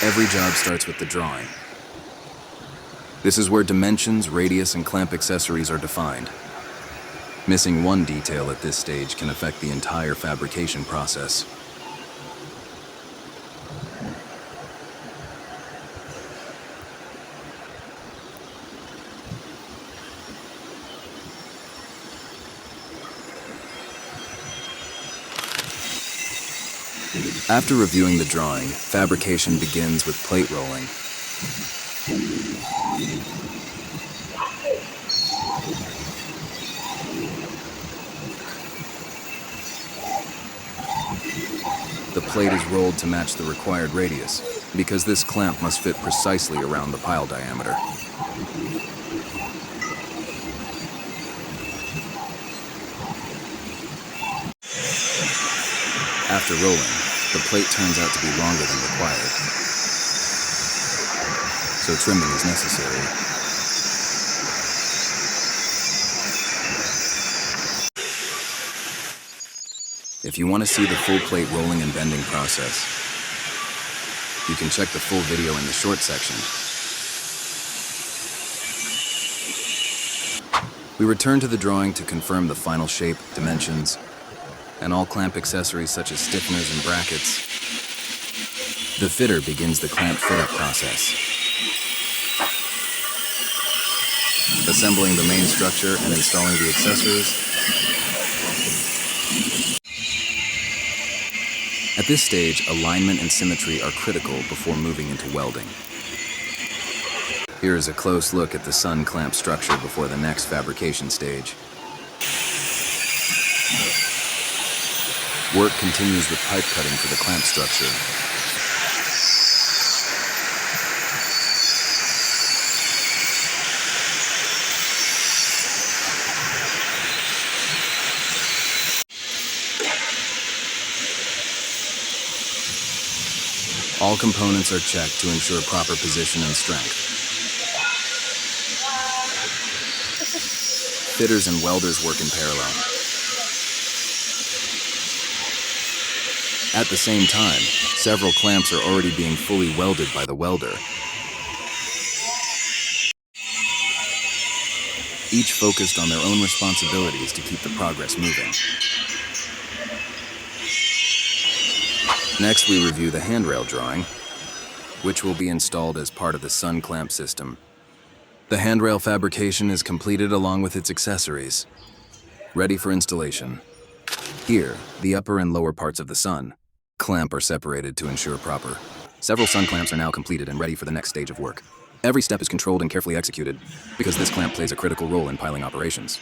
Every job starts with the drawing. This is where dimensions, radius, and clamp accessories are defined. Missing one detail at this stage can affect the entire fabrication process. After reviewing the drawing, fabrication begins with plate rolling. The plate is rolled to match the required radius, because this clamp must fit precisely around the pile diameter. After rolling, the plate turns out to be longer than required, so trimming is necessary. If you want to see the full plate rolling and bending process, you can check the full video in the short section. We return to the drawing to confirm the final shape, dimensions, and all clamp accessories such as stiffeners and brackets. The fitter begins the clamp fit-up process, assembling the main structure and installing the accessories. At this stage, alignment and symmetry are critical before moving into welding. Here is a close look at the sun clamp structure before the next fabrication stage. Work continues with pipe cutting for the clamp structure. All components are checked to ensure proper position and strength. Fitters and welders work in parallel. At the same time, several clamps are already being fully welded by the welder. Each focused on their own responsibilities to keep the progress moving. Next, we review the handrail drawing, which will be installed as part of the sun clamp system. The handrail fabrication is completed along with its accessories, ready for installation. Here, the upper and lower parts of the sun clamp are separated to ensure proper. Several sun clamps are now completed and ready for the next stage of work. Every step is controlled and carefully executed because this clamp plays a critical role in piling operations.